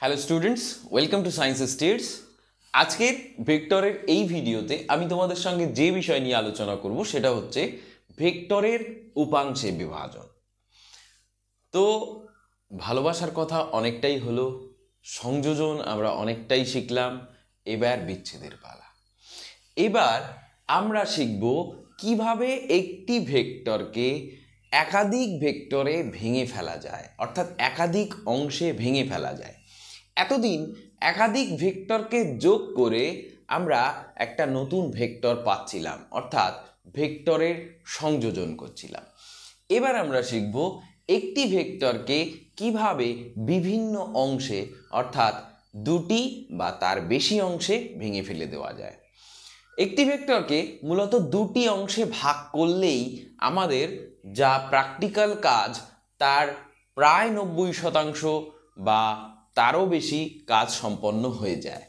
Hello students, welcome to science states. আজকের ভেক্টরের এই ভিডিওতে আমি তোমাদের সঙ্গে যে বিষয় নিয়ে আলোচনা করব সেটা হচ্ছে ভেক্টরের উপাংশে বিভাজন। তো ভালোবাসার কথা অনেকটাই হলো, সংযোজন আমরা অনেকটাই শিখলাম, এবার বিচ্ছেদের পালা। এবার আমরা শিখব কিভাবে একটি ভেক্টরকে একাধিক ভেক্টরে ভেঙে ফেলা যায়, অর্থাৎ একাধিক অংশে ভেঙে ফেলা যায়। এতদিন একাধিক ভেক্টরকে যোগ করে আমরা একটা নতুন ভেক্টর পাচ্ছিলাম, অর্থাৎ ভেক্টরের সংযোজন করছিলাম। এবার আমরা শিখব একটি ভেক্টরকে কিভাবে বিভিন্ন অংশে, অর্থাৎ দুটি বা তার বেশি অংশে ভেঙে ফেলে দেওয়া যায়। একটি ভেক্টরকে মূলত দুটি অংশে ভাগ করলেই আমাদের যা প্র্যাকটিক্যাল কাজ তার প্রায় 90% বা তারও বেশি কাজ সম্পন্ন হয়ে যায়।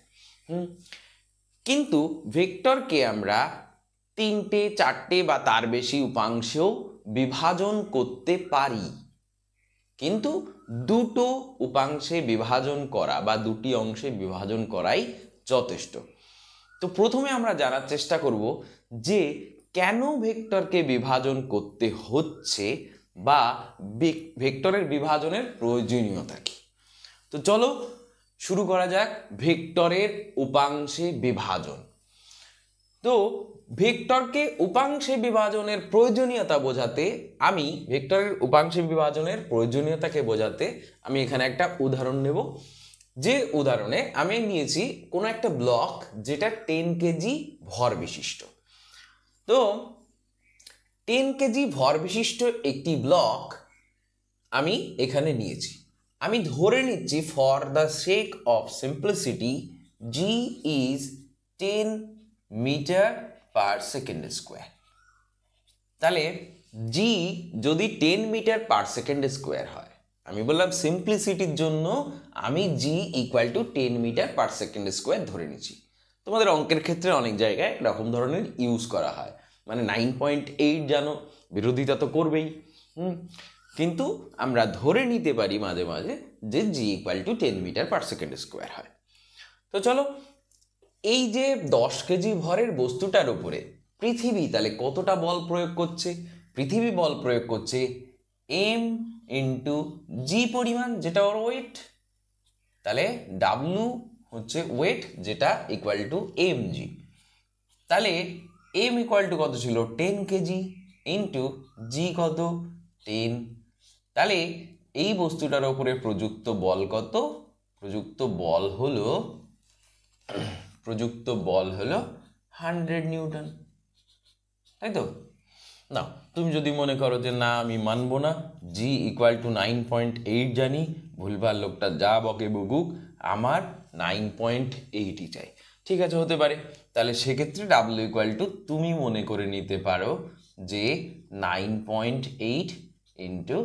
কিন্তু ভেক্টরকে আমরা 3টে 4টে বা তার বেশি উপাংশেও বিভাজন করতে পারি, কিন্তু দুটো উপাংশে বিভাজন করা বা দুটি অংশে বিভাজন করাই যথেষ্ট। তো প্রথমে আমরা জানার চেষ্টা করব যে কেন ভেক্টরকে বিভাজন করতে হচ্ছে বা ভেক্টরের বিভাজনের প্রয়োজনীয়তা কি। তো চলো শুরু করা যাক ভেক্টরের উপাংশে বিভাজন। তো ভেক্টরকে উপাংশে বিভাজনের প্রয়োজনীয়তা বোঝাতে আমি এখানে একটা উদাহরণ নেব। যে উদাহরণে আমি নিয়েছি কোনো একটা ব্লক যেটা 10 কেজি ভর বিশিষ্ট। তো 10 কেজি ভর বিশিষ্ট একটি ব্লক আমি এখানে নিয়েছি। আমি ধরে নিচ্ছি for the sake of simplicity G is 10 metre per second square. তাহলে জি যদি 10 মিটার পার সেকেন্ড স্কোয়ার হয়, আমি বললাম সিম্পলিসিটির জন্য আমি G equal to 10 metre per second square ধরে নিচ্ছি। তোমাদের অঙ্কের ক্ষেত্রে অনেক জায়গায় এরকম ধরনের ইউজ করা হয়, মানে 9.8 জানো, বিরোধিতা তো করবেই। কিন্তু আমরা ধরে নিতে পারি মাঝে মাঝে যে G equal to 10 metre per second square হয়। তো চলো, এই যে 10 কেজি ভরের বস্তুটার উপরে পৃথিবী তাহলে কতটা বল প্রয়োগ করছে? পৃথিবী বল প্রয়োগ করছে এম ইন্টু জি পরিমাণ, যেটা ওর ওয়েট। তাহলে ডাব্লু হচ্ছে ওয়েট, যেটা ইকুয়াল টু এম জি। তাহলে এম ইকুয়াল টু কত ছিল? 10 কেজি ইন্টু জি কত? 10। তাহলে এই বস্তুটার উপরে প্রযুক্ত বল কত? প্রযুক্ত বল হলো 100 নিউটন, তাই তো না? তুমি যদি মনে করো যে না আমি মানবো না, জি ইকুয়াল টু 9.8 জানি, ভুলভাল লোকটা যা বকে বকুক, আমার 9.8ই চাই, ঠিক আছে, হতে পারে। তাহলে সেক্ষেত্রে ডাব্লিউ ইকুয়াল টু তুমি মনে করে নিতে পারো যে 9.8 into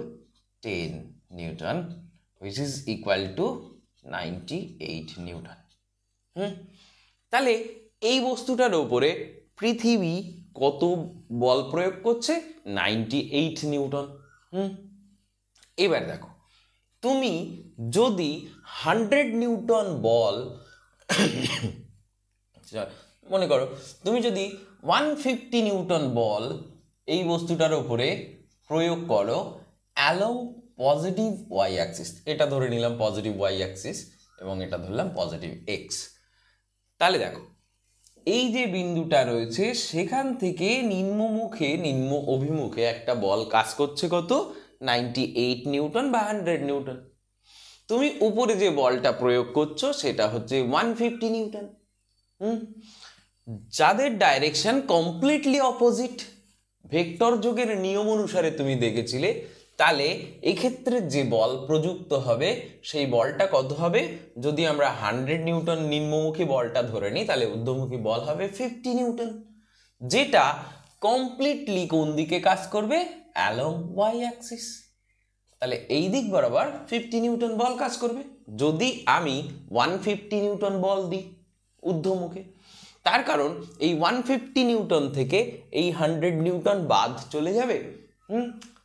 10 Newton, which is equal two 98 Newton. তাহলে এই বস্তুটার উপরে পৃথিবী কত বল প্রয়োগ করছে? 98 নিউটন। এবার দেখো, তুমি যদি 100 নিউটন বল মনে করো, তুমি যদি 150 নিউটন বল এই বস্তুটার উপরে প্রয়োগ করো অ্যালং পজিটিভ ওয়াই অ্যাক্সিস, এটা ধরে নিলাম পজিটিভ ওয়াই অ্যাক্সিস এবং এটা ধরলাম পজিটিভ এক্স। তাহলে দেখো, এই যে বিন্দুটা রয়েছে সেখান থেকে নিম্ন অভিমুখে একটা বল কাজ করছে কত? 98 নিউটন বা 100 নিউটন। তুমি উপরে যে বলটা প্রয়োগ করছো সেটা হচ্ছে 150 নিউটন, যাদের ডাইরেকশন কমপ্লিটলি অপোজিট। ভেক্টর যোগের নিয়ম অনুসারে তুমি দেখেছিলে, তাহলে এক্ষেত্রে যে বল প্রযুক্ত হবে সেই বলটা কত হবে? যদি আমরা 100 নিউটন নিম্নমুখী বলটা ধরে নিই, তাহলে ঊর্ধ্বমুখী বল হবে 50 নিউটন, যেটা কমপ্লিটলি কোন দিকে কাজ করবে? Along Y axis. তাহলে এই দিক বরাবর 50 নিউটন বল কাজ করবে যদি আমি 150 নিউটন বল দিই ঊর্ধ্বমুখে। তার কারণ এই 150 নিউটন থেকে এই 100 নিউটন বাদ চলে যাবে।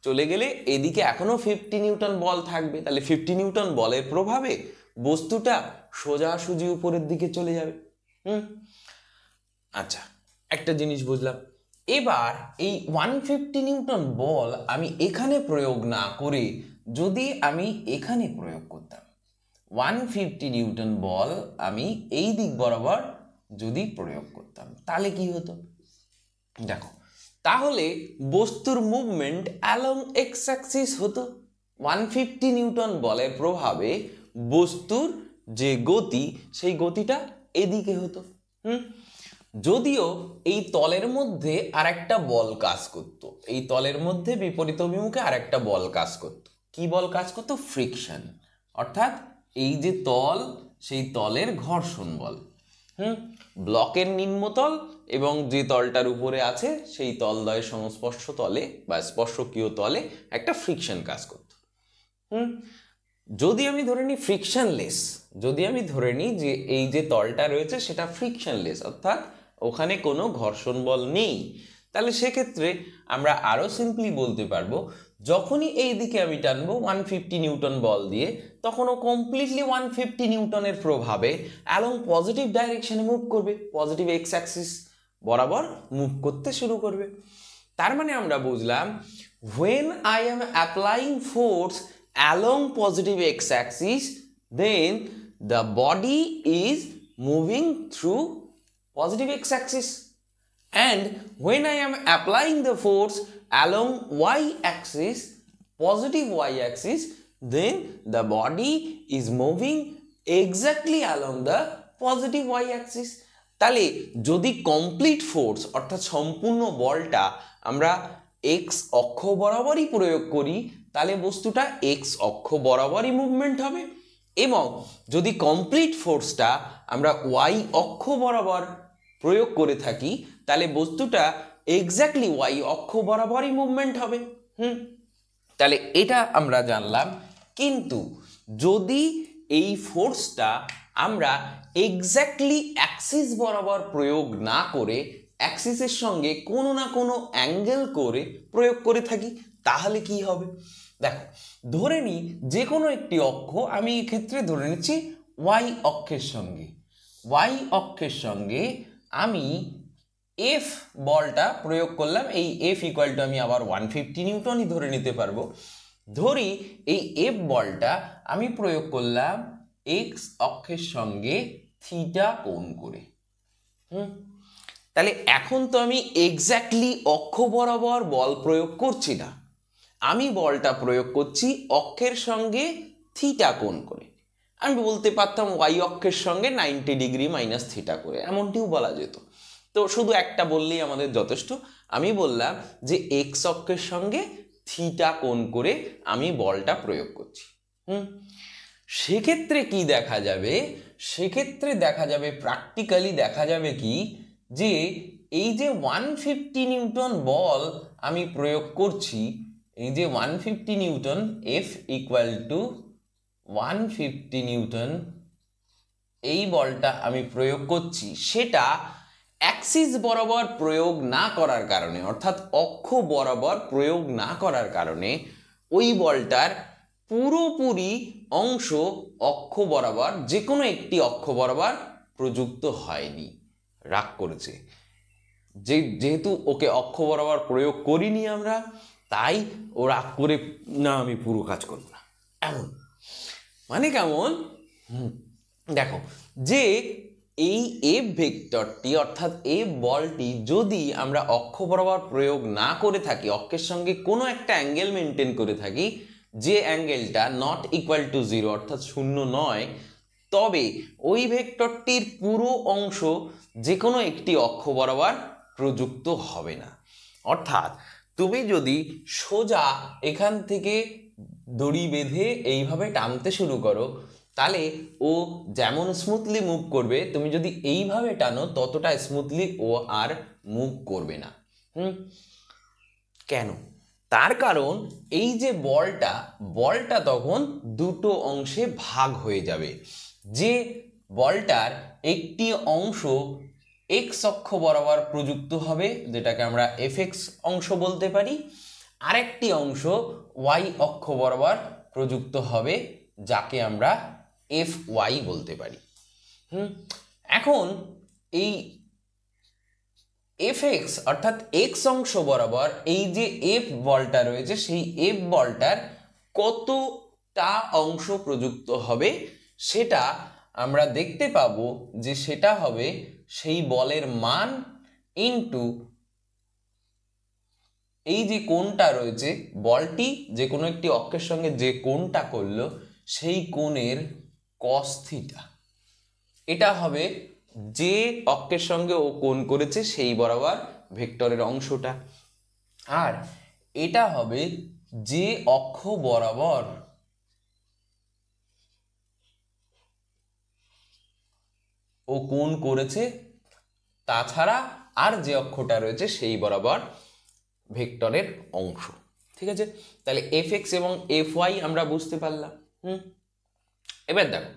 চলে গেলে এদিকে এখনো 50 নিউটন বল থাকবে। তাহলে 50 নিউটন বলের প্রভাবে বস্তুটা সোজাসুজি উপরের দিকে চলে যাবে। আচ্ছা, একটা জিনিস বুঝলাম। এবার এই 150 নিউটন বল আমি এখানে প্রয়োগ না করে যদি আমি এখানে প্রয়োগ করতাম, 150 নিউটন বল আমি এই দিক বরাবর যদি প্রয়োগ করতাম, তাহলে কি হতো? দেখো, তাহলে বস্তুর মুভমেন্ট অ্যালং এক্স অ্যাক্সিস হতো। 150 নিউটন বলের প্রভাবে বস্তুর যে গতি, সেই গতিটা এদিকে হতো। যদিও এই তলের মধ্যে আরেকটা বল কাজ করত, এই তলের মধ্যে বিপরীত অভিমুখে আরেকটা বল কাজ করত। কি বল কাজ করতো? ফ্রিকশন, অর্থাৎ এই যে তল, সেই তলের ঘর্ষণ বল। ব্লকের নিম্নতল এবং যে তলটার উপরে আছে সেই তলদ্বয়ের সংস্পর্শ তলে বা স্পর্শকীয় তলে একটা ফ্রিকশন কাজ করত। যদি আমি ধরে নিই ফ্রিকশনলেস, যদি আমি ধরে নিই যে এই যে তলটা রয়েছে সেটা ফ্রিকশনলেস, অর্থাৎ ওখানে কোনো ঘর্ষণ বল নেই, তাহলে সেক্ষেত্রে আমরা আরো সিম্পলি বলতে পারবো যখনই এই দিকে আমি টানবো 150 নিউটন বল দিয়ে, তখন ও কমপ্লিটলি 150 নিউটনের প্রভাবে অ্যালং পজিটিভ ডাইরেকশনে মুভ করবে, পজিটিভ এক্স অ্যাক্সিস বরাবর মুভ করতে শুরু করবে। তার মানে আমরা বুঝলাম when I am applying force along positive x-axis, then the body is moving through positive x-axis, and when I am applying the force along y-axis, positive y-axis, then the body is moving exactly along the positive y-axis. তাহলে যদি complete force অর্থাৎ সম্পূর্ণ বলটা আমরা x অক্ষ বরাবরই প্রয়োগ করি, তাহলে বস্তুটা এক্স অক্ষ বরাবরই মুভমেন্ট হবে, এবং যদি কমপ্লিট ফোর্সটা আমরা ওয়াই অক্ষ বরাবর প্রয়োগ করে থাকি, তাহলে বস্তুটা এক্স্যাক্টলি ওয়াই অক্ষ বরাবরই মুভমেন্ট হবে। তাহলে এটা আমরা জানলাম। কিন্তু যদি এই ফোর্সটা আমরা এক্স্যাক্টলি অ্যাক্সিস বরাবর প্রয়োগ না করে অ্যাক্সিসের সঙ্গে কোনো না কোনো অ্যাঙ্গেল করে প্রয়োগ করে থাকি, তাহলে কি হবে? দেখো, ধরে নিই যে কোনো একটি অক্ষ, আমি এক্ষেত্রে ধরে নিচ্ছি ওয়াই অক্ষের সঙ্গে, ওয়াই অক্ষের সঙ্গে আমি এফ বলটা প্রয়োগ করলাম। এই এফ ইকুয়াল টু আমি আবার 150 নিউটনই ধরে নিতে পারবো। ধরি এই এফ বলটা আমি প্রয়োগ করলাম এক্স অক্ষের সঙ্গে থিটা কোণ করে। তাহলে এখন তো আমি এক্স্যাক্টলি অক্ষ বরাবর বল প্রয়োগ করছি না, আমি বলটা প্রয়োগ করছি অক্ষের সঙ্গে থিটা কোণ করে। আমি বলতে পারতাম ওয়াই অক্ষের সঙ্গে 90 ডিগ্রি মাইনাস থিটা করে, এমনটিও বলা যেত। তো শুধু একটা বললেই আমাদের যথেষ্ট। আমি বললাম যে এক্স অক্ষের সঙ্গে থিটা কোণ করে আমি বলটা প্রয়োগ করছি। সেক্ষেত্রে কি দেখা যাবে? সেক্ষেত্রে দেখা যাবে, প্র্যাকটিক্যালি দেখা যাবে কি, যে এই যে 150 নিউটন বল আমি প্রয়োগ করছি, এই যে 150 Newton, F equal two 150 Newton, এই বলটা আমি প্রয়োগ করছি, সেটা অ্যাক্সিস বরাবর প্রয়োগ না করার কারণে, অর্থাৎ অক্ষ বরাবর প্রয়োগ না করার কারণে ওই বলটার পুরোপুরি অংশ অক্ষ বরাবর, যে কোনো একটি অক্ষ বরাবর প্রযুক্ত হয়নি, রাগ করেছে। যেহেতু ওকে অক্ষ বরাবর প্রয়োগ করিনি আমরা, তাই ও রাগ করে না আমি পুরো কাজ করব না, এমন। মানে কেমন? দেখো, যে এই এফ ভেক্টরটি অর্থাৎ এফ বলটি যদি আমরা অক্ষ বরাবর প্রয়োগ না করে থাকি, অক্ষের সঙ্গে কোনো একটা অ্যাঙ্গেল মেনটেন করে থাকি, যে অ্যাঙ্গেলটা নট ইকুয়াল টু 0 অর্থাৎ শূন্য নয়, তবে ওই ভেক্টরটির পুরো অংশ যে কোনো একটি অক্ষ বরাবর প্রযুক্ত হবে না। অর্থাৎ তুমি যদি সোজা এখান থেকে দড়ি বেঁধে এইভাবে টানতে শুরু করো, তাহলে ও যেমন স্মুথলি মুভ করবে, তুমি যদি এইভাবে টানো ততটা স্মুথলি ও আর মুভ করবে না। কেন? তার কারণ এই যে বলটা তখন দুটো অংশে ভাগ হয়ে যাবে। যে বলটার একটি অংশ এক্স অক্ষ বরাবর প্রযুক্ত হবে, যেটাকে আমরা এফএক্স অংশ বলতে পারি, আরেকটি অংশ ওয়াই অক্ষ বরাবর প্রযুক্ত হবে, যাকে আমরা এফ ওয়াই বলতে পারি। এখন এই এফ এক্স অর্থাৎ এক্স অংশ বরাবর এই যে এফ বলটা রয়েছে সেই এফ বলটার কতটা অংশ প্রযুক্ত হবে সেটা আমরা দেখতে পাবো যে সেটা হবে সেই বলের মান ইনটু এই যে কোণটা রয়েছে, বলটি যে কোনো একটি অক্ষের সঙ্গে যে কোণটা করলো সেই কোণের কস থিটা। এটা হবে যে অক্ষের সঙ্গে ও কোণ করেছে সেই বরাবর ভেক্টরের অংশটা, আর এটা হবে যে অক্ষ বরাবর ও কোণ করেছে তাছাড়া আর যে অক্ষটা রয়েছে সেই বরাবর ভেক্টরের অংশ। ঠিক আছে, তাহলে এফ এক্স এবং এফ ওয়াই আমরা বুঝতে পারলাম। এবার দেখো,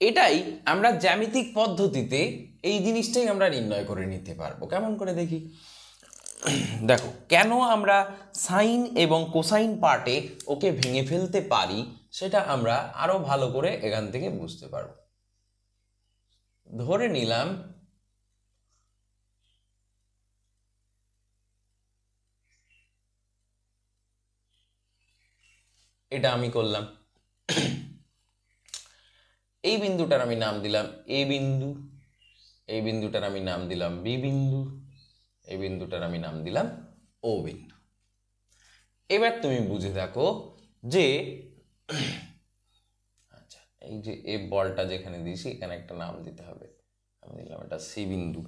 এটাই আমরা জ্যামিতিক পদ্ধতিতে এই জিনিসটাই আমরা নির্ণয় করে নিতে পারবো। কেমন করে দেখি, দেখো কেন আমরা সাইন এবং কোসাইন পার্টে ওকে ভেঙে ফেলতে পারি সেটা আমরা আরো ভালো করে এখান থেকে বুঝতে পারবো। ধরে নিলাম এটা আমি করলাম, এই বিন্দুটার আমি নাম দিলাম এ বিন্দু, এই বিন্দুটার আমি নাম দিলাম বি বিন্দু, এই বিন্দুটার আমি নাম দিলাম ও বিন্দু। এবার তুমি বুঝে দেখো যে আচ্ছা এই যে এ বলটা যেখানে দিয়েছি এখানে একটা নাম দিতে হবে, আমি দিলাম এটা সি বিন্দু।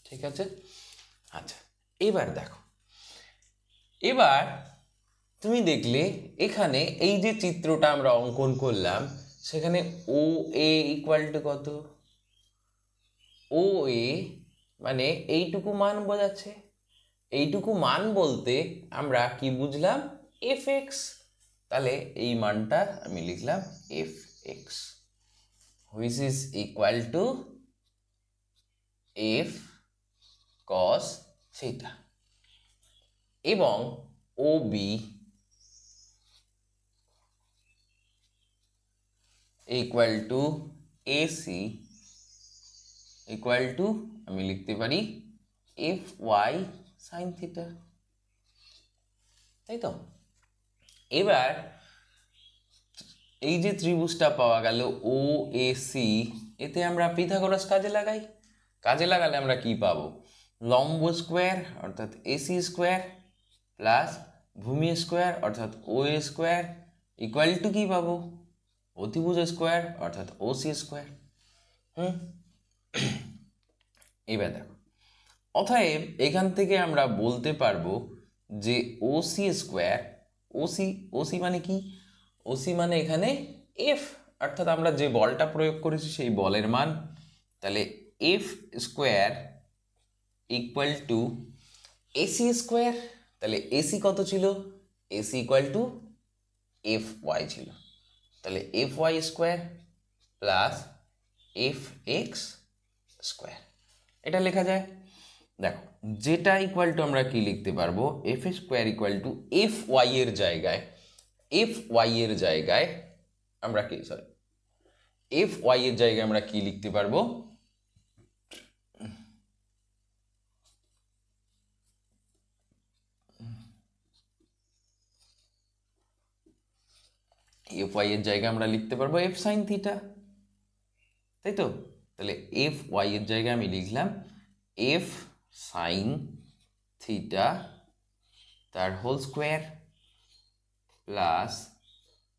ঠিক আছে, আচ্ছা এবার দেখো, এবার তুমি দেখলে এখানে এই যে চিত্রটা আমরা অঙ্কন করলাম সেখানে ও এ ইকুয়াল টু কত, ও এ মানে এইটুকু মান বোঝাচ্ছে। এইটুকু মান বলতে আমরা কি বুঝলাম, এফ এক্স। তাহলে এই মানটা আমি লিখলাম F X which is equal to F cos theta, এবং O B equal to AC equal to আমি লিখতে পারি এফ ওয়াই সাইন থিটা, তাই তো। এবার এই যে ত্রিভুজটা পাওয়া গেল ও এ সি, এতে আমরা পিথাগোরাস কাজে লাগাই। কাজে লাগালে আমরা কি পাবো, লম্ব স্কোয়ার অর্থাৎ এসি স্কোয়ার প্লাস ভূমি স্কোয়ার অর্থাৎ ও এ স্কোয়ার ইকুয়াল টু কি পাবো, অতিভুজ স্কোয়ার অর্থাৎ ও সি স্কোয়ার। এবার দেখো, অতএব এখান থেকে আমরা বলতে পারবো যে ও সি স্কোয়ার, ওসি মানে কি, ওসি মানে এখানে এফ অর্থাৎ আমরা যে বলটা প্রয়োগ করেছি সেই বলের মান। তাহলে F square equal to A C square, তাহলে এসি কত ছিল, A C equal to F Y ছিল, তাহলে F Y square plus F X square, এটা লেখা যায়। দেখো যেটা ইকুয়াল টু আমরা কি লিখতে পারবো, F square equal to F Y এর জায়গায়, এফ ওয়াই এর জায়গায় আমরা কি এফ ওয়াই এর জায়গায় আমরা কি লিখতে পারবো, এফ ওয়াই এর জায়গায় আমরা লিখতে পারবো এফ সাইন থিটা, তাই তো। তাহলে এফ ওয়াই এর জায়গায় আমি লিখলাম এফ সাইন থিটা তার হোল স্কোয়ার প্লাস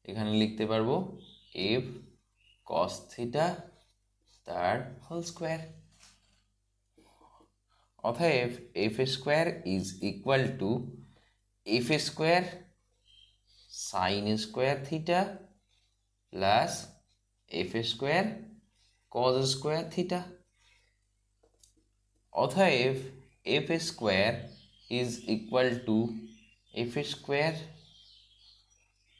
এখানে লিখতে পারবো এফ কস থিটা তার হোল স্কোয়ার। অতএব F square is equal to F square sine square theta plus F square cos square theta. অতএব F square is equal to F square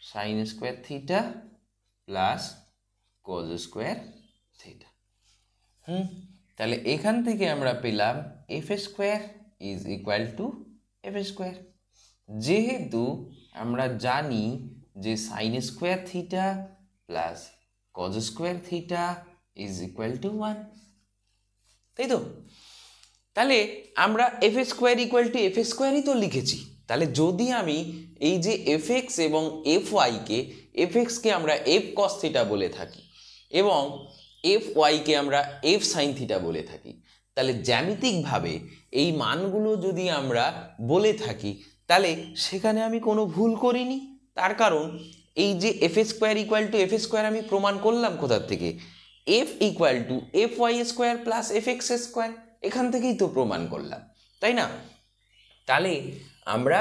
sine square theta plus cos square theta. তাহলে এখান থেকে আমরা পেলাম F square is equal to F square. যেহেতু আমরা জানি যে sine square theta plus cos square theta is equal to 1, তাই তো? তাহলে আমরা F square equal to F স্কোয়ারই তো লিখেছি। তাহলে যদি আমি এই যে এফ এক্স এবং এফ ওয়াইকে, এফ এক্সকে আমরা এফ কস থিটা বলে থাকি এবং এফ ওয়াইকে আমরা এফ সাইন থিটা বলে থাকি, তাহলে জ্যামিতিকভাবে এই মানগুলো যদি আমরা বলে থাকি তাহলে সেখানে আমি কোনো ভুল করিনি। তার কারণ এই যে F square equal to F square আমি প্রমাণ করলাম কোথার থেকে? F equal to F Y square plus F X square, এখান থেকেই তো প্রমাণ করলাম, তাই না? তাহলে আমরা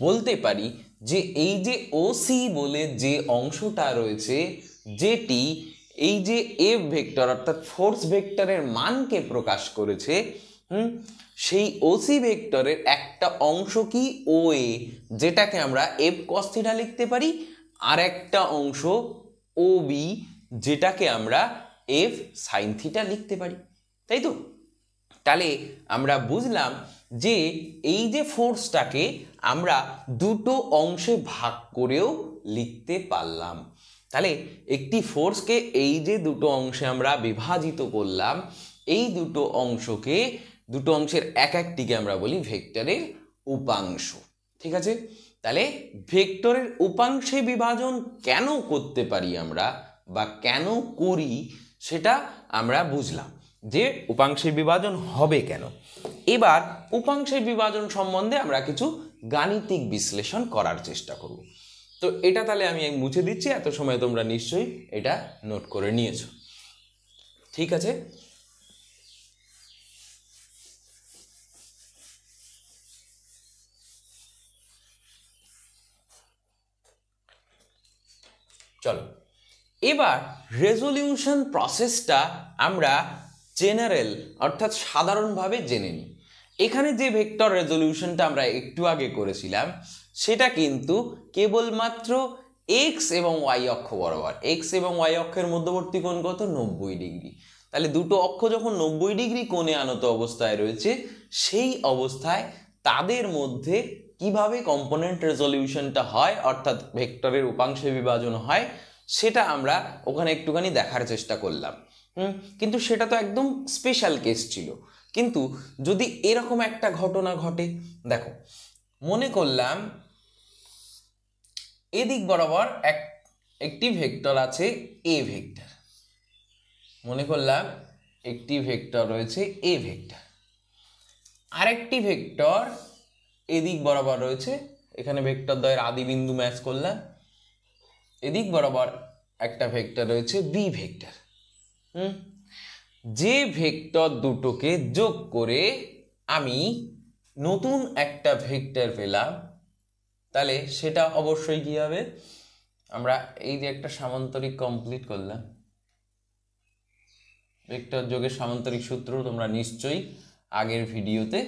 বলতে পারি যে এই যে ওসি বলে যে অংশটা রয়েছে, যেটি এই যে এফ ভেক্টর অর্থাৎ ফোর্স ভেক্টরের মানকে প্রকাশ করেছে, সেই ওসি ভেক্টরের একটা অংশ কি ও এ, যেটাকে আমরা এফ কস থিটা লিখতে পারি, আর একটা অংশ ও বি, যেটাকে আমরা এফ সাইন থিটা লিখতে পারি, তাই তো? তাহলে আমরা বুঝলাম যে এই যে ফোর্সটাকে আমরা দুটো অংশে ভাগ করেও লিখতে পারলাম। তাহলে একটি ফোর্সকে এই যে দুটো অংশে আমরা বিভাজিত করলাম, এই দুটো অংশকে, দুটো অংশের এক একটিকে আমরা বলি ভেক্টরের উপাংশ, ঠিক আছে? তাহলে ভেক্টরের উপাংশে বিভাজন কেন করতে পারি আমরা বা কেন করি সেটা আমরা বুঝলাম, যে উপাংশের বিভাজন হবে কেন। এবার উপাংশের বিভাজন সম্বন্ধে আমরা কিছু গাণিতিক বিশ্লেষণ করার চেষ্টা করব। তো এটা তাহলে আমি মুছে দিচ্ছি, এত সময় তোমরা নিশ্চয়ই এটা নোট করে নিয়েছো, ঠিক আছে? চলো এবার রেজলিউশন প্রসেসটা আমরা জেনারেল অর্থাৎ সাধারণভাবে জেনে নিই। এখানে যে ভেক্টর রেজলিউশনটা আমরা একটু আগে করেছিলাম সেটা কিন্তু কেবলমাত্র এক্স এবং ওয়াই অক্ষ বরাবর, এক্স এবং ওয়াই অক্ষের মধ্যবর্তী কোণ কত? 90 ডিগ্রি। তাহলে দুটো অক্ষ যখন 90 ডিগ্রি কোণে আনত অবস্থায় রয়েছে, সেই অবস্থায় তাদের মধ্যে কিভাবে কম্পোনেন্ট রেজলিউশনটা হয় অর্থাৎ ভেক্টরের উপাংশে বিভাজন হয়, সেটা আমরা ওখানে একটুখানি দেখার চেষ্টা করলাম। কিন্তু সেটা তো একদম স্পেশাল কেস ছিল। কিন্তু যদি এরকম একটা ঘটনা ঘটে, দেখো মনে করলাম এদিক বরাবর একটি ভেক্টর আছে এ ভেক্টর, মনে করলাম একটি ভেক্টর রয়েছে এ ভেক্টর, আরেকটি ভেক্টর এদিক বরাবর রয়েছে, এখানে ভেক্টর দ্বয়ের আদি বিন্দু ম্যাচ করলাম, এদিক বরাবর একটা ভেক্টর রয়েছে বি ভেক্টর। যে ভেক্টর দুটোকে যোগ করে আমি নতুন একটা ভেক্টর পেলাম, তাহলে সেটা অবশ্যই কি হবে? আমরা এই যে একটা সামান্তরিক কমপ্লিট করলাম, ভেক্টর যোগের সামান্তরিক সূত্র তোমরা নিশ্চয়ই আগের ভিডিওতে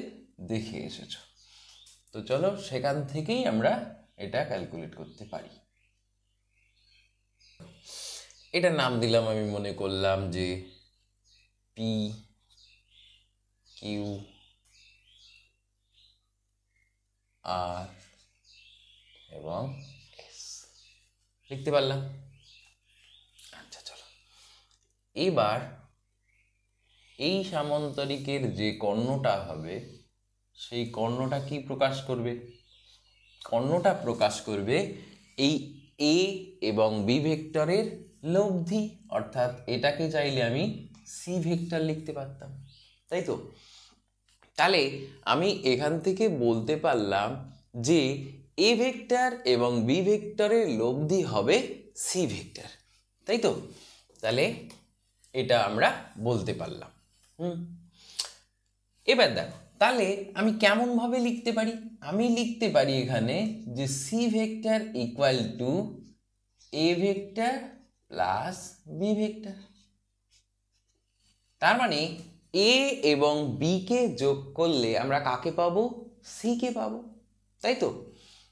দেখে এসেছো। তো চলো সেখান থেকেই আমরা এটা ক্যালকুলেট করতে পারি। এটা নাম দিলাম, আমি মনে করলাম যে পি কিউ আর এবং এস লিখতে পারলাম। আচ্ছা চলো এবার এই সামান্তরিকের যে কর্ণটা হবে সেই কর্ণটা কি প্রকাশ করবে? কর্ণটা প্রকাশ করবে এই এ এবং বি ভেক্টরের লব্ধি, অর্থাৎ এটাকে চাইলে আমি সি ভেক্টর লিখতে পারতাম, তাই তো? তাহলে আমি এখান থেকে বলতে পারলাম যে এ ভেক্টর এবং বি ভেক্টরের লব্ধি হবে সি ভেক্টর, তাই তো? তাহলে এটা আমরা বলতে পারলাম। এবার দেখো তাহলে আমি কেমন ভাবে লিখতে পারি? আমি লিখতে পারি এখানে যে C vector equal to A vector plus B vector. তার মানে এ এবং বি কে যোগ করলে আমরা কাকে পাবো? সি কে পাবো, তাই তো?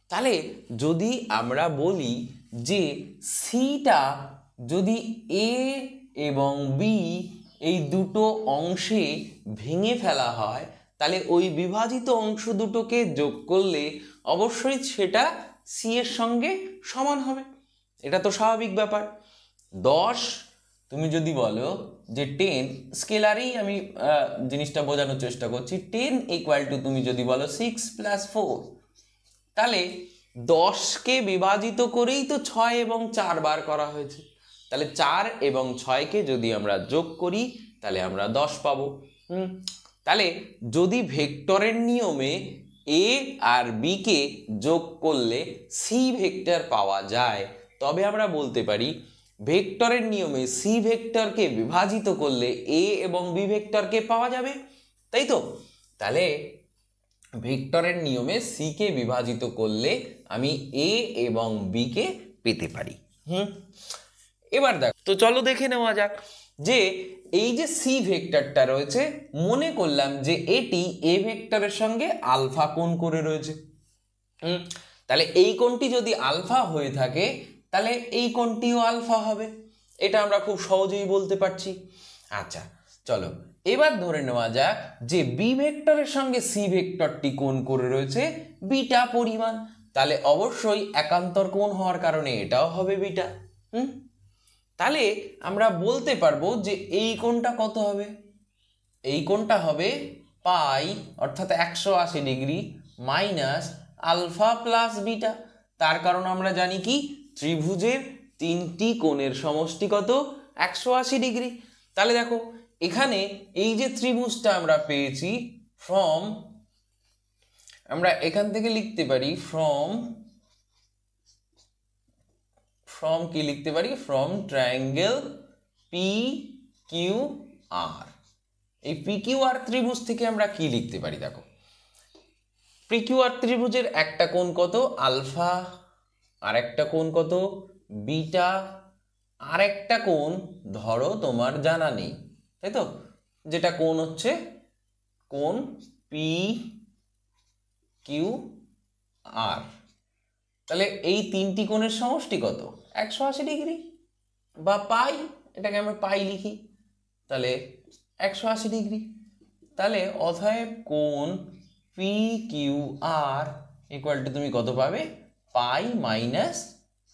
তাহলে যদি আমরা বলি যে সিটা যদি এ এবং বি এই দুটো অংশে ভেঙে ফেলা হয়, তাহলে ওই বিভাজিত অংশ দুটোকে যোগ করলে অবশ্যই সেটা সি এর সঙ্গে সমান হবে, এটা তো স্বাভাবিক ব্যাপার। 10 তুমি যদি বলো যে 10 স্কেলারেই আমি জিনিসটা বোঝানোর চেষ্টা করছি, 10 ইকুয়াল টু তুমি যদি বলো 6 + 4, তাহলে 10কে বিভাজিত করেই তো 6 এবং 4 বার করা হয়েছে, তাহলে 4 এবং 6কে যদি আমরা যোগ করি তাহলে আমরা 10 পাবো। তাহলে যদি ভেক্টরের নিয়মে এ আর বি কে যোগ করলে সি ভেক্টর পাওয়া যায়, তবে আমরা বলতে পারি ভেক্টরের নিয়মে সি ভেক্টরকে বিভাজিত করলে এ এবং বি ভেক্টরকে পাওয়া যাবে, তাই তো? তাহলে ভেক্টরের নিয়মে সি কে বিভাজিত করলে আমি এ এবং বি কে পেতে পারি। এবার দেখো তো, চলো দেখে নেওয়া যাক যে এই যে সি ভেক্টরটা রয়েছে, মনে করলাম যে এটি এ ভেক্টরের সঙ্গে আলফা কোণ করে রয়েছে। তাহলে এই কোণটি যদি আলফা হয়ে থাকে তাহলে এই কোণটিও আলফা হবে, এটা আমরা খুব সহজেই বলতে পারছি। আচ্ছা চলো এবার ধরে নেওয়া যাক যে বি ভেক্টরের সঙ্গে সি ভেক্টরটি কোণ করে রয়েছে বিটা পরিমাণ, তাহলে অবশ্যই একান্তর কোণ হওয়ার কারণে এটাও হবে বিটা। তাহলে আমরা বলতে পারবো যে এই কোণটা কত হবে, এই কোণটা হবে পাই অর্থাৎ 180 degree minus alpha plus beta. তার কারণ আমরা জানি কি, ত্রিভুজের তিনটি কোণের সমষ্টি কত, 180 ডিগ্রি। তাহলে দেখো এখানে এই যে ত্রিভুজটা আমরা পেয়েছি, ফ্রম আমরা এখান থেকে লিখতে পারি ফ্রম কি লিখতে পারি, ফ্রম ট্রায়াঙ্গেল পি কিউ আর। এই পি কিউ আর ত্রিভুজ থেকে আমরা কি লিখতে পারি, দেখো পি কিউ আর ত্রিভুজের একটা কোণ কত আলফা, আর একটা কোণ কত বিটা, আর একটা কোণ ধরো তোমার জানা নেই, তাই তো, যেটা কোণ হচ্ছে কোণ পি কিউ আর। তাহলে এই তিনটি কোণের সমষ্টি কত, 180 ডিগ্রি বা পাই, এটাকে আমরা পাই লিখি, তাহলে 180 ডিগ্রি। তাহলে অতএব কোণ P Q R equal to তুমি কত পাবে, pi minus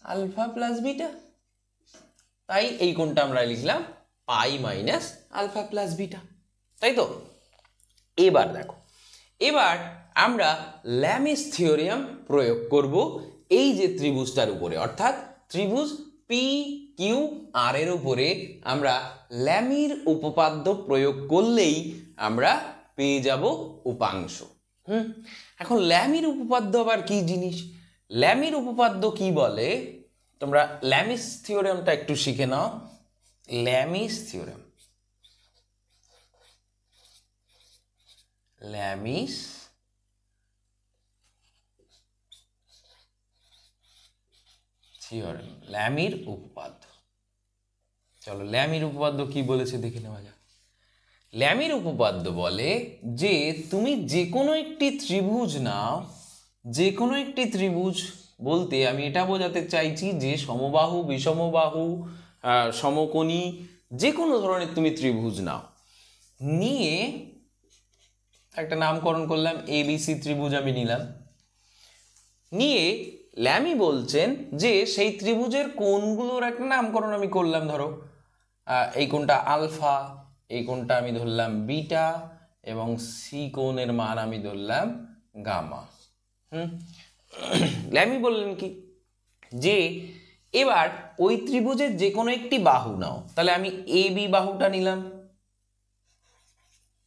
alpha plus beta. তাই এই কোণটা আমরা লিখলাম pi minus alpha plus beta, তাই তো? এবার দেখো, এবার আমরা ল্যামিস থিওরিয়াম প্রয়োগ করব এই যে ত্রিভুজটার উপরে, অর্থাৎ ত্রিভুজ পি কিউ আর এর উপরে আমরা ল্যামির উপপাদ্য প্রয়োগ করলেই আমরা পেয়ে যাব উপাংশ। এখন ল্যামির উপপাদ্য আবার কি জিনিস, ল্যামির উপপাদ্য কি বলে, তোমরা ল্যামিস থিওরেমটা একটু শিখে নাও। ল্যামিস থিওরেম, ল্যামিস থিওরেম, ল্যামির উপপাদ্য। চলো ল্যামির উপপাদ্য কি বলেছে দেখে নেওয়া যাক। ল্যামির উপপাদ্য বলে যে তুমি যে কোনো একটি ত্রিভুজ নাও, যে কোনো একটি ত্রিভুজ বলতে আমি এটা বোঝাতে চাইছি যে সমবাহু বিষমবাহু সমকোণী যে কোনো ধরনের তুমি ত্রিভুজ নাও, নিয়ে একটা নামকরণ করলাম এবিসি ত্রিভুজ আমি নিলাম, নিয়ে ল্যামি বলছেন যে সেই ত্রিভুজের কোণগুলোর একটা নামকরণ আমি করলাম, ধরো এই কোণটা আলফা, এই কোণটা আমি ধরলাম বিটা, এবং সি কোণের মান আমি ধরলাম গামা। ল্যামি বললেন কি যে এবার ওই ত্রিভুজের যে কোনো একটি বাহু নাও, তাহলে আমি এ বি বাহুটা নিলাম,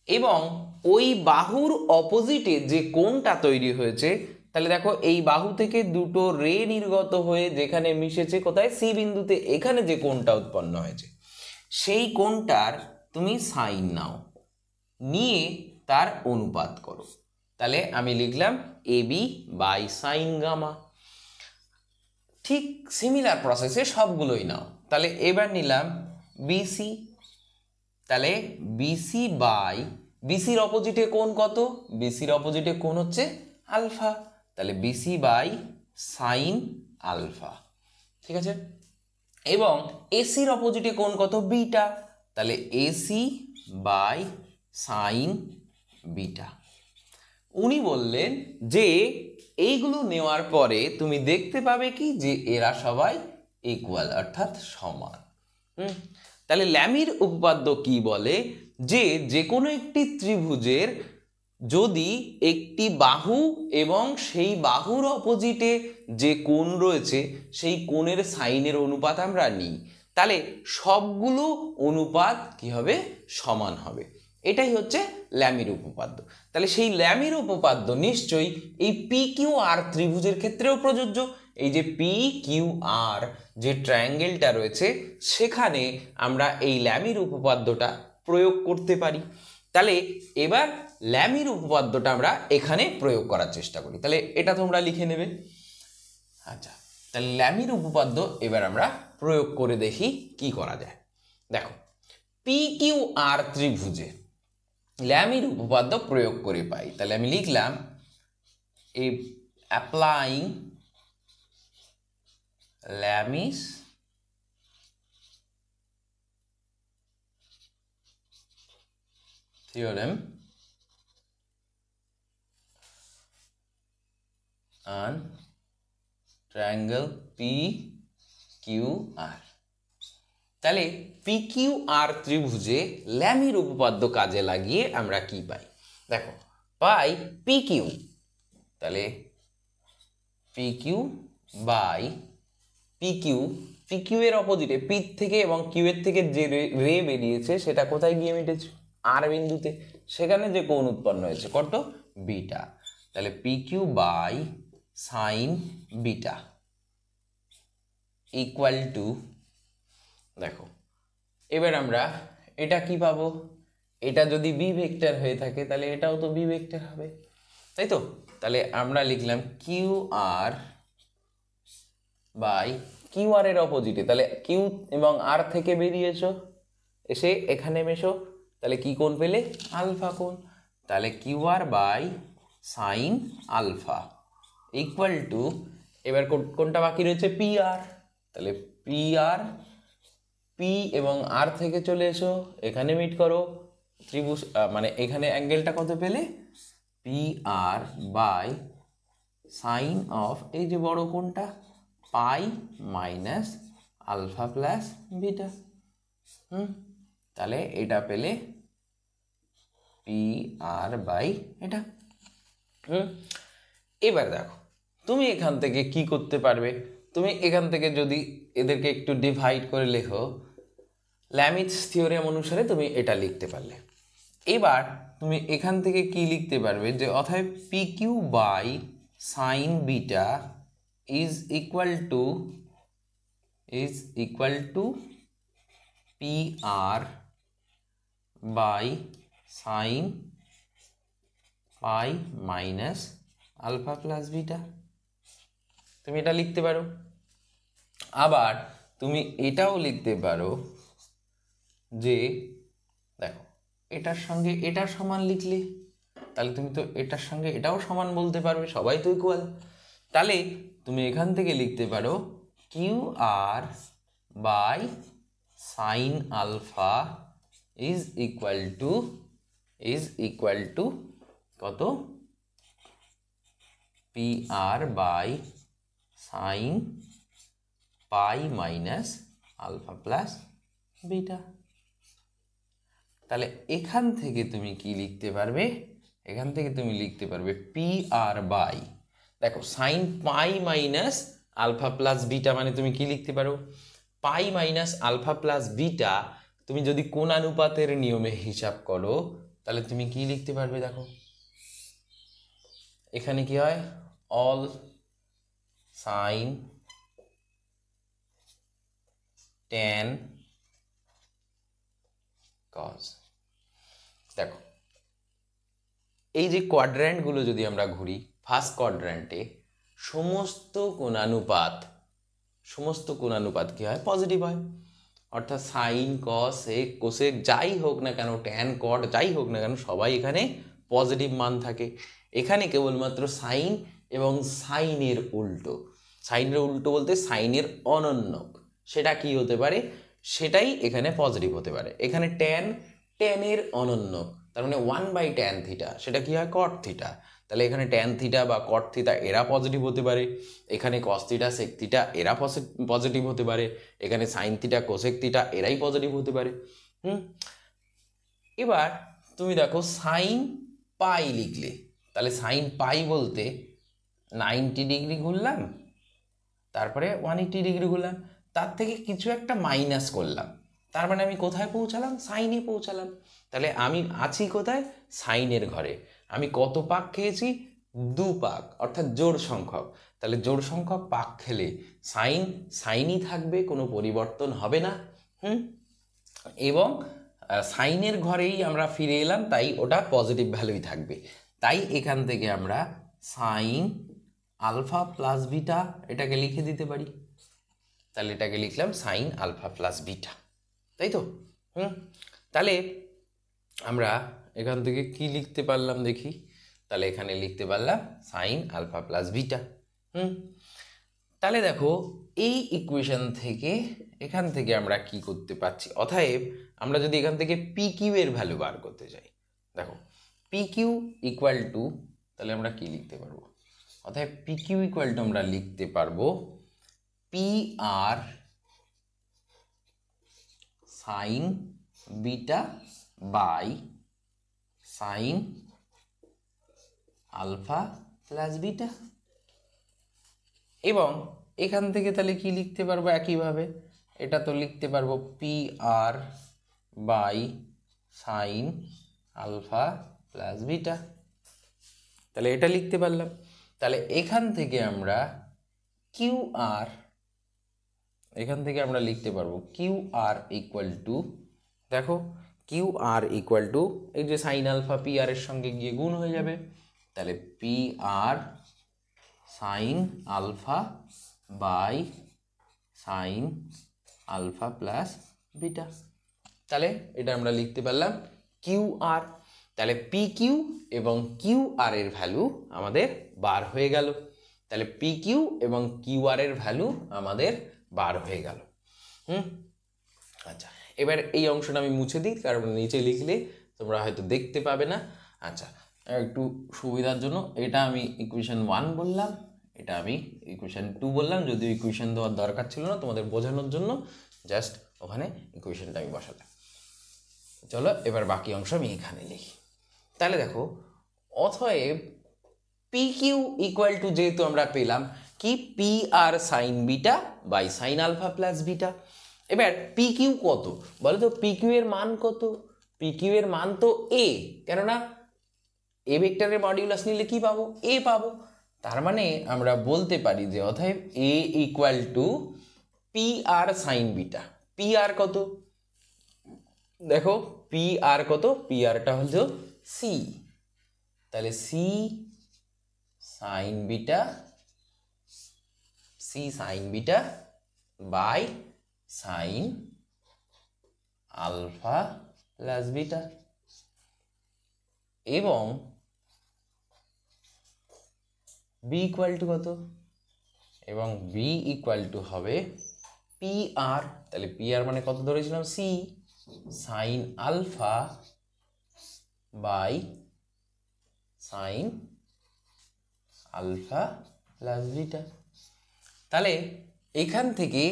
এবং ওই বাহুর অপোজিটে যে কোণটা তৈরি হয়েছে, তাহলে দেখো এই বাহু থেকে দুটো রে নির্গত হয়ে যেখানে মিশেছে কোথায়, সি বিন্দুতে, এখানে যে কোণটা উৎপন্ন হয়েছে সেই কোণটার তুমি সাইন নাও, নিয়ে তার অনুপাত করো। তাহলে আমি লিখলাম A B by sine gamma. ঠিক সিমিলার প্রসেসে সবগুলোই নাও। তাহলে এবার নিলাম বিসি, তাহলে বিসি বাই, বিসির অপোজিটে কোণ কত, বিসির অপোজিটে কোণ হচ্ছে আলফা, তাহলে বিসি বাই সাইন আলফা, ঠিক আছে। এবং এসির অপোজিটে কোণ কত, বিটা, তাহলে এসি বাই সাইন বিটা। উনি বললেন যে এইগুলো নেওয়ার পরে তুমি দেখতে পাবে কি যে এরা সবাই ইকুয়াল অর্থাৎ সমান। তাহলে ল্যামির উপপাদ্য কি বলে যে যে কোনো একটি ত্রিভুজের যদি একটি বাহু এবং সেই বাহুর অপোজিটে যে কোণ রয়েছে সেই কোণের সাইনের অনুপাত আমরা নিই, তাহলে সবগুলো অনুপাত কি হবে? সমান হবে। এটাই হচ্ছে ল্যামির উপপাদ্য। তাহলে সেই ল্যামির উপপাদ্য নিশ্চয়ই এই পি কিউ আর ত্রিভুজের ক্ষেত্রেও প্রযোজ্য। এই যে পি কিউ আর যে ট্রায়াঙ্গেলটা রয়েছে সেখানে আমরা এই ল্যামির উপপাদ্যটা প্রয়োগ করতে পারি। তাহলে এবার ল্যামির উপপাদ্যটা আমরা এখানে প্রয়োগ করার চেষ্টা করি। তাহলে এটা তোমরা লিখে নেবে। আচ্ছা, তাহলে ল্যামির উপপাদ্য এবার আমরা প্রয়োগ করে দেখি কি করা যায়। দেখো, পি কিউ আর ত্রিভুজে ল্যামির উপপাদ্য প্রয়োগ করে পাই। তাহলে আমি লিখলাম এই applying Lami's theorem on triangle PQR। তাহলে PQR ত্রিভুজে ল্যামির উপপাদ্য কাজে লাগিয়ে আমরা কি পাই? দেখো, পাই PQ, তাহলে PQ বাই PQ এর অপোজিটে পি থেকে এবং কিউ এর থেকে যে রে বেরিয়েছে সেটা কোথায় গিয়ে মিটেছে? আর বিন্দুতে। সেখানে যে কোণ উৎপন্ন হয়েছে কত? বিটা। তাহলে PQ by sine beta equal to, দেখো এবার আমরা এটা কি পাবো? এটা যদি বি ভেক্টর হয়ে থাকে তাহলে এটাও তো বি ভেক্টর হবে, তাই তো? তাহলে আমরা লিখলাম Q R by Q R এর অপোজিটে, তাহলে কিউ এবং আর থেকে বেরিয়েছো এসে এখানে মেশো, তাহলে কি কোণ পেলে? আলফা কোণ। তাহলে Q R by sine alpha equal to, এবার কোনটা বাকি রয়েছে? P R. তাহলে পি আর, পি এবং আর থেকে চলে এসো এখানে মিট করো ত্রিভুজ, মানে এখানে অ্যাঙ্গেলটা কত পেলে? P R by sine of এই যে বড় কোণটা pi minus alpha plus beta. তাহলে এটা পেলে পি আর বাই এটা। এবার দেখো, তুমি এখান থেকে কি করতে পারবে? তুমি এখান থেকে যদি এদেরকে একটু ডিভাইড করে লেখো, ল্যামিস থিওরেম অনুসারে তুমি এটা লিখতে পারলে। এবার তুমি এখান থেকে কি লিখতে পারবে? যে অতএব P Q by sine beta is equal to P R by sine pi minus alpha plus beta. তুমি এটা লিখতে পারো। আবার তুমি এটাও লিখতে পারো যে দেখো, এটার সঙ্গে এটা সমান লিখলে তাহলে তুমি তো এটার সঙ্গে এটাও সমান বলতে পারবে, সবাই তো ইকুয়াল। তাহলে তুমি এখান থেকে লিখতে পারো Q R by sine alpha is equal to কত? P R by sine pi minus alpha plus beta. তাহলে এখান থেকে তুমি কি লিখতে পারবে? এখান থেকে তুমি লিখতে পারবে পি আর বাই, দেখো sine pi minus alpha plus beta, মানে তুমি কি লিখতে পারো? Pi minus alpha plus beta. তুমি যদি কোণানুপাতের নিয়মে হিসাব করো তাহলে তুমি কি লিখতে পারবে? দেখো এখানে কি হয়? All sine tan cos. দেখো এই যে কোয়াড্র্যান্টগুলো যদি আমরা ঘুরি, ফার্স্ট কোয়াড্র্যান্টে সমস্ত কোণানুপাত কি হয়? পজিটিভ হয়। অর্থাৎ সাইন কস সেক কোসেক যাই হোক না কেন, ট্যান কট যাই হোক না কেন, সবাই এখানে পজিটিভ মান থাকে। এখানে কেবলমাত্র সাইন এবং সাইনের উল্টো বলতে সাইনের অনন্যক, সেটা কি হতে পারে? সেটাই এখানে পজিটিভ হতে পারে। এখানে ট্যানের অনন্যক, তার মানে 1/tan থিটা, সেটা কি হয়? কট থিটা। তাহলে এখানে ট্যান থিটা বা কট থিটা এরা পজিটিভ হতে পারে, এখানে কস থিটা সেক থিটা এরা পজিটিভ হতে পারে, এখানে সাইন থিটা কোসেক থিটা এরাই পজিটিভ হতে পারে। এবার তুমি দেখো সাইন পাই লিখলে, তাহলে সাইন পাই বলতে 90 ডিগ্রি ঘুরলাম, তারপরে 180 ডিগ্রি ঘুরলাম, তার থেকে কিছু একটা মাইনাস করলাম, তার মানে আমি কোথায় পৌঁছালাম? সাইনে পৌঁছালাম। তাহলে আমি আছি কোথায়? সাইনের ঘরে। আমি কত পাক খেয়েছি? 2 পাক, অর্থাৎ জোড় সংখ্যক। তাহলে জোড় সংখ্যক পাক খেলে সাইন সাইনই থাকবে, কোনো পরিবর্তন হবে না। এবং সাইনের ঘরেই আমরা ফিরে এলাম, তাই ওটা পজিটিভ ভ্যালুই থাকবে। তাই এখান থেকে আমরা সাইন আলফা প্লাস বিটা এটাকে লিখে দিতে পারি। তাহলে এটাকে লিখলাম সাইন আলফা প্লাস বিটা, তাই তো? তাহলে আমরা এখান থেকে কি লিখতে পারলাম দেখি। তাহলে এখানে লিখতে পারলাম সাইন আলফা প্লাস বিটা। তাহলে দেখো এই ইকুয়েশন থেকে এখান থেকে আমরা কি করতে পারছি, অতএব আমরা যদি এখান থেকে পি কিউ এর ভ্যালু বার করতে চাই, দেখো পি কিউ ইকুয়াল টু, তাহলে আমরা কি লিখতে পারবো? অতএব পি কিউ ইকুয়াল টু আমরা লিখতে পারবো P R sine beta by sine alpha plus beta. এবং এখান থেকে তাহলে কি লিখতে পারবো? একইভাবে এটা তো লিখতে পারবো P R by sine alpha plus beta. তাহলে এটা লিখতে পারলাম। তাহলে এখান থেকে আমরা কিউ আর, এখান থেকে আমরা লিখতে পারবো কিউ আর ইকুয়াল টু, দেখো কিউ আর ইকুয়াল টু এই যে সাইন আলফা পি আর এর সঙ্গে গিয়ে গুণ হয়ে যাবে, তাহলে P R sine alpha by sine alpha plus beta. তাহলে এটা আমরা লিখতে পারলাম কিউ আর। তাহলে পি কিউ এবং কিউ আর এর ভ্যালু আমাদের বার হয়ে গেল। তাহলে পি কিউ এবং কিউ আর এর ভ্যালু আমাদের বার হয়ে গেল। আচ্ছা, এবার এই অংশটা আমি মুছে দিই, কারণ নিচে লিখলে তোমরা হয়তো দেখতে পাবে না। আচ্ছা, একটু সুবিধার জন্য এটা আমি ইকুয়েশন 1 বললাম, এটা আমি ইকুয়েশন 2 বললাম, যদিও ইকুয়েশন দেওয়ার দরকার ছিল না, তোমাদের বোঝানোর জন্য জাস্ট ওখানে ইকুয়েশনটা আমি বসালাম। চলো এবার বাকি অংশ আমি এখানে লিখি। তাহলে দেখো অতএব পি কিউ ইকুয়াল টু, যেহেতু আমরা পেলাম কি P R sine beta by sine alpha plus beta. এবার পি কিউ কত বলো তো? পি কিউ এর মান কত? পি কিউ এর মান তো এ, কেননা এ ভেক্টরের মডিউলাস নিলে কি পাবো? এ পাবো। তার মানে আমরা বলতে পারি যে অতএব A equal to P R sine beta. P R কত? দেখো পি আর কত? পি আরটা হলো সি। তাহলে C sine beta, C sine beta by sine alpha plus beta. এবং বি ইকুয়াল টু কত? এবং বি ইকুয়াল টু হবে পি আর। তাহলে পি আর মানে কত ধরেছিলাম? C sine alpha by sine alpha plus beta. তাহলে এখান থেকে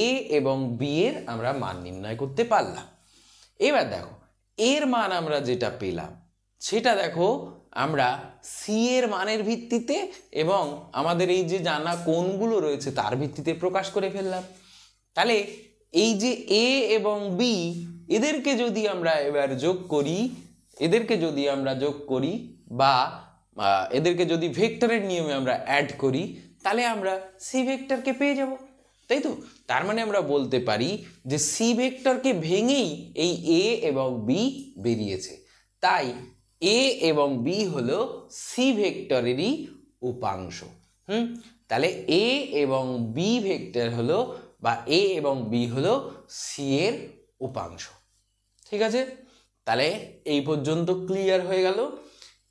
এ এবং বি এর আমরা মান নির্ণয় করতে পারলাম। এবার দেখো এর মান আমরা যেটা পেলাম সেটা দেখো আমরা সি এর মানের ভিত্তিতে এবং আমাদের এই যে জানা কোণগুলো রয়েছে তার ভিত্তিতে প্রকাশ করে ফেললাম। তাহলে এই যে এ এবং বি এদেরকে যদি আমরা এবার যোগ করি, এদেরকে যদি আমরা যোগ করি বা এদেরকে যদি ভেক্টরের নিয়মে আমরা অ্যাড করি, তাহলে আমরা সি ভেক্টরকে পেয়ে যাব, তাই তো? তার মানে আমরা বলতে পারি যে সি ভেক্টরকে ভেঙেই এই এ এবং বি বেরিয়েছে। তাই এ এবং বি হলো সি ভেক্টরেরই উপাংশ। তাহলে এ এবং বি ভেক্টর হলো বা এ এবং বি হলো সি এর উপাংশ। ঠিক আছে, তাহলে এই পর্যন্ত ক্লিয়ার হয়ে গেল।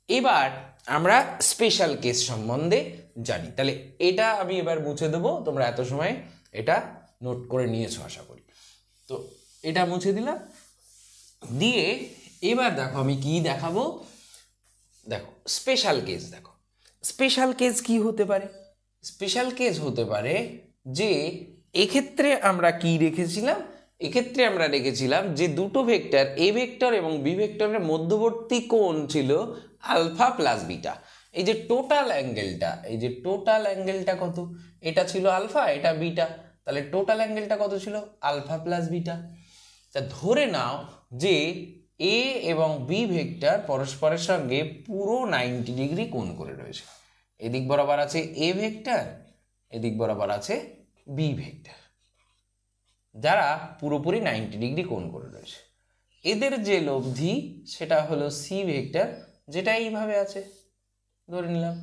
এবার আমরা স্পেশাল কেস সম্বন্ধে জানি। তাহলে এটা আমি এবার মুছে দেবো, তোমরা এত সময় এটা নোট করে নিয়েছো আশা করি। তো এটা মুছে দিলাম, দিয়ে এবার দেখো আমি কি দেখাবো। দেখো স্পেশাল কেস, দেখো স্পেশাল কেস কি হতে পারে? স্পেশাল কেস হতে পারে যে এক্ষেত্রে আমরা কি রেখেছিলাম, এক্ষেত্রে আমরা রেখেছিলাম যে দুটো ভেক্টর এ ভেক্টর এবং বি ভেক্টরের মধ্যবর্তী কোণ ছিল আলফা প্লাস বিটা। এই যে টোটাল অ্যাঙ্গেলটা, এই যে টোটাল অ্যাঙ্গেলটা কত, এটা ছিল আলফা, এটা বিটা, তাহলে টোটাল অ্যাঙ্গেলটা কত ছিল? Alpha plus beta. তা ধরে নাও যে এ এবং বি ভেক্টর পরস্পরের সঙ্গে পুরো 90 ডিগ্রি কোণ করে রয়েছে। এদিক বরাবর আছে এ ভেক্টর, এদিক বরাবর আছে বি ভেক্টর, যারা পুরোপুরি 90 ডিগ্রি কোণ করে রয়েছে। এদের যে লব্ধি সেটা হলো সি ভেক্টর, যেটা এইভাবে আছে ধরে নিলাম।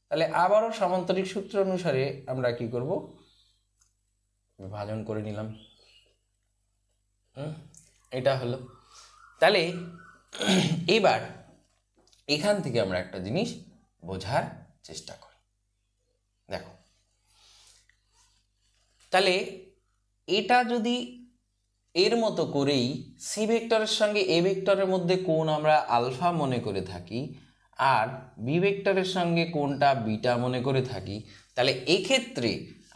তাহলে আবারও সামান্তরিক সূত্র অনুসারে আমরা কি করব, বিভাজন করে নিলাম। এটা হলো, তাহলে এবার এখান থেকে আমরা একটা জিনিস বোঝার চেষ্টা করি। দেখো তাহলে এটা যদি এর মতো করেই সি ভেক্টরের সঙ্গে এ ভেক্টরের মধ্যে কোণ আমরা আলফা মনে করে থাকি আর বি ভেক্টরের সঙ্গে কোণটা বিটা মনে করে থাকি, তাহলে এক্ষেত্রে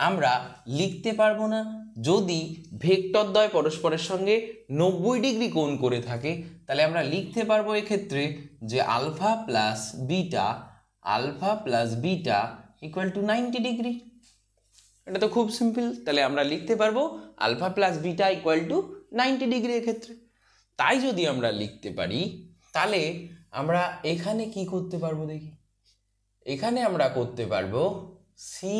আমরা লিখতে পারবো না, যদি ভেক্টরদ্বয় পরস্পরের সঙ্গে 90 ডিগ্রি কোণ করে থাকে তাহলে আমরা লিখতে পারবো এক্ষেত্রে যে alpha plus beta equal to 90 degree. এটা তো খুব সিম্পল, তাহলে আমরা লিখতে পারবো alpha plus beta equal to 90 degree এক্ষেত্রে। তাই যদি আমরা লিখতে পারি তাহলে আমরা এখানে কি করতে পারবো দেখি, এখানে আমরা করতে পারবো C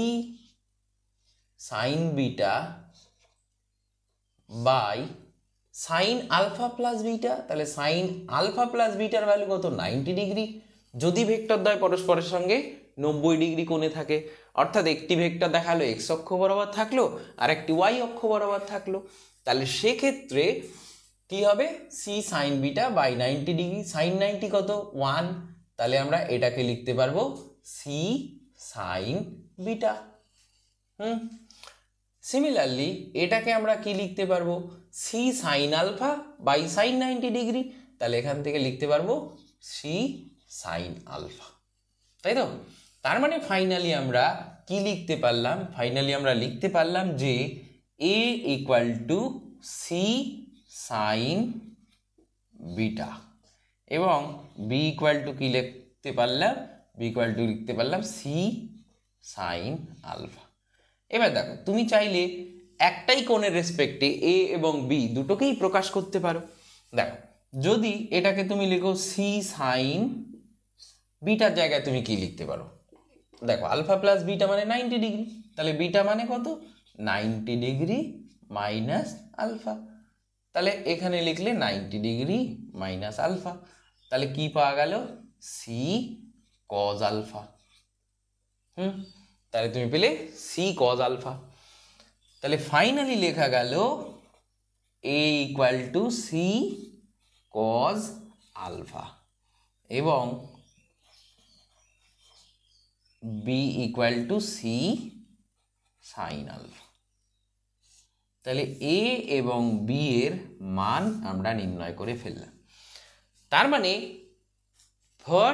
sine beta by sine alpha plus beta. তাহলে সাইন আলফা প্লাস বিটার ভ্যালু কত? 90 ডিগ্রি, যদি ভেক্টরদ্বয় পরস্পরের সঙ্গে 90 ডিগ্রি কোণে থাকে। অর্থাৎ একটি ভেক্টর দেখালো এক্স অক্ষ বরাবর থাকলো আর একটি ওয়াই অক্ষ বরাবর থাকলো, তাহলে সেক্ষেত্রে কি হবে? C sine beta by 90 degree, sine 90 কত? 1, তাহলে আমরা এটাকে লিখতে পারবো সি সাইন বিটা। সিমিলারলি এটাকে আমরা কি লিখতে পারবো? C sine alpha by sine 90 degree, তাহলে এখান থেকে লিখতে পারবো সি সাইন আলফা, তাই তো? তার মানে ফাইনালি আমরা কি লিখতে পারলাম? ফাইনালি আমরা লিখতে পারলাম যে A equal to C sine beta এবং বি ইকুয়াল টু কি লিখতে পারলাম? বি ইকুয়াল টু লিখতে পারলাম সি সাইন আলফা। এবার দেখো তুমি চাইলে একটাই কোণের রেসপেক্টে এ এবং বি দুটোকেই প্রকাশ করতে পারো। দেখো যদি এটাকে তুমি লিখো সি সাইন বিটার জায়গায় তুমি কি লিখতে পারো? দেখো আলফা প্লাস বিটা মানে 90 ডিগ্রি, তাহলে বিটা মানে কত? 90 ডিগ্রি মাইনাস আলফা, তাহলে এখানে লিখলে 90 ডিগ্রি মাইনাস আলফা, তাহলে কি পাওয়া গেল? C cos alpha. তাহলে তুমি পেলে সি কজ আলফা। তাহলে ফাইনালি লেখা গেল A equal to C cos alpha এবং B equal to C sine alpha. তাহলে এ এবং বি এর মান আমরা নির্ণয় করে ফেললাম। তার মানে ফর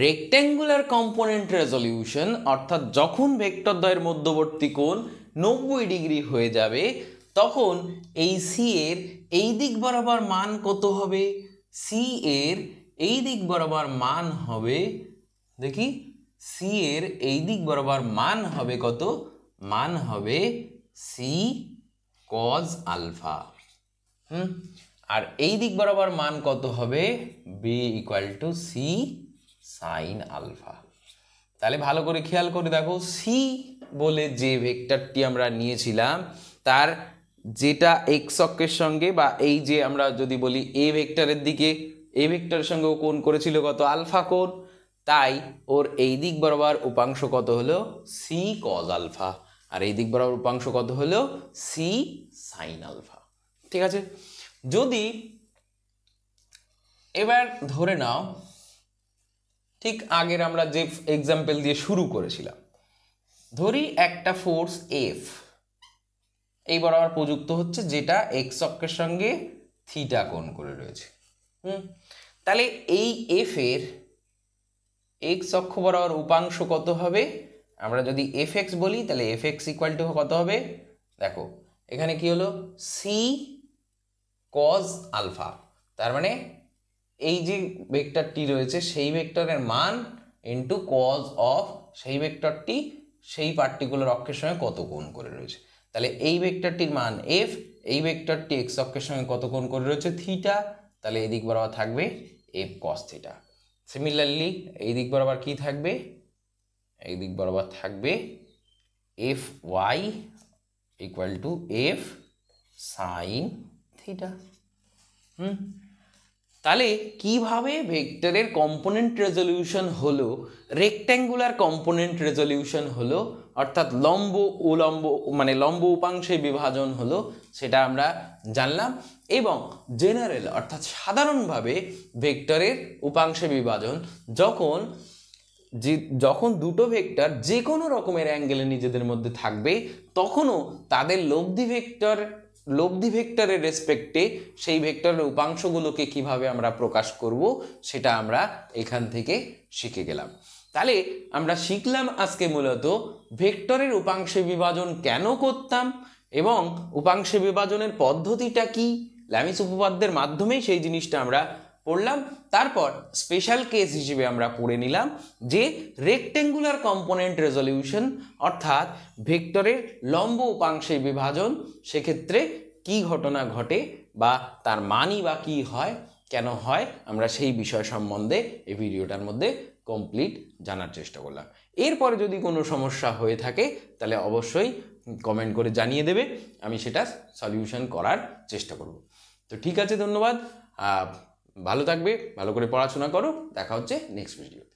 রেক্ট্যাঙ্গুলার কম্পোনেন্ট রেজলিউশন, অর্থাৎ যখন ভেক্টরদ্বয়ের মধ্যবর্তী কোণ 90 ডিগ্রি হয়ে যাবে তখন এই সি এর এই দিক বরাবর মান কত হবে? সি এর এই দিক বরাবর মান হবে, দেখি সি এর এই দিক বরাবর মান হবে কত? মান হবে সি কজ আলফা। আর এই দিক বরাবর মান কত হবে? B equal to C sine alpha. তাহলে ভালো করে খেয়াল করে দেখো, সি বলে যে ভেক্টরটি আমরা নিয়েছিলাম তার যেটা এক্স অক্ষের সঙ্গে, বা এই যে আমরা যদি বলি এ ভেক্টরের দিকে, এ ভেক্টরের সঙ্গে ও কোণ করেছিল কত? আলফা কোণ, তাই ওর এই দিক বরাবর উপাংশ কত হলো? সি কজ আলফা, আর এই দিক বরাবর উপাংশ কত হলো? C sine alpha. ঠিক আছে, যদি এবার ধরে নাও ঠিক আগের আমরা যে এক্সাম্পল দিয়ে শুরু করেছিলাম, ধরি একটা ফোর্স এফ এই বরাবর প্রযুক্ত হচ্ছে, যেটা এক্স অক্ষের সঙ্গে থিটা কোণ করে রয়েছে। তাহলে এই এফ এর এক্স অক্ষ বরাবর উপাংশ কত হবে, আমরা যদি এফ এক্স বলি তাহলে এফ এক্স ইকুয়াল টু কত হবে, দেখো এখানে কি হলো সি কজ আলফা, তার মানে এই যে ভেক্টরটি রয়েছে সেই ভেক্টরের মান ইন্টু কজ অফ সেই ভেক্টরটি সেই পার্টিকুলার অক্ষের সঙ্গে কত কোণ করে রয়েছে। তাহলে এই ভেক্টরটির মান এফ, এই ভেক্টরটি এক্স অক্ষের সঙ্গে কত কোণ করে রয়েছে থিটা, তাহলে এই দিক বরাবর থাকবে এফ কস থিটা। সিমিলারলি এই দিক বরাবর কি থাকবে, এই দিক বরাবর থাকবে F Y equal to F sine theta. তাহলে কিভাবে ভেক্টরের কম্পোনেন্ট রেজলিউশন হলো, রেক্ট্যাঙ্গুলার কম্পোনেন্ট রেজলিউশন হলো, অর্থাৎ লম্ব উলম্ব মানে লম্ব উপাংশে বিভাজন হলো, সেটা আমরা জানলাম। এবং জেনারেল অর্থাৎ সাধারণভাবে ভেক্টরের উপাংশে বিভাজন যখন দুটো ভেক্টর যে কোনো রকমের অ্যাঙ্গেলে নিজেদের মধ্যে থাকবে, তখনও তাদের লব্ধি ভেক্টরের রেসপেক্টে সেই ভেক্টরের উপাংশগুলোকে কিভাবে আমরা প্রকাশ করব সেটা আমরা এখান থেকে শিখে গেলাম। তাহলে আমরা শিখলাম আজকে মূলত ভেক্টরের উপাংশে বিভাজন কেন করতাম এবং উপাংশে বিভাজনের পদ্ধতিটা কি, ল্যামিস উপপাদ্যের মাধ্যমেই সেই জিনিসটা আমরা পড়লাম। তারপর স্পেশাল কেস হিসেবে আমরা পড়ে নিলাম যে রেক্ট্যাঙ্গুলার কম্পোনেন্ট রেজলিউশন অর্থাৎ ভেক্টরের লম্ব উপাংশে বিভাজন, সেক্ষেত্রে কি ঘটনা ঘটে বা তার মানই বা কী হয়, কেন হয়, আমরা সেই বিষয় সম্বন্ধে এই ভিডিওটার মধ্যে কমপ্লিট জানার চেষ্টা করলাম। এরপরে যদি কোনো সমস্যা হয়ে থাকে তাহলে অবশ্যই কমেন্ট করে জানিয়ে দেবে, আমি সেটা সলিউশন করার চেষ্টা করব। তো ঠিক আছে, ধন্যবাদ, ভালো থাকবে, ভালো করে পড়াশোনা করো, দেখা হচ্ছে নেক্সট ভিডিওতে।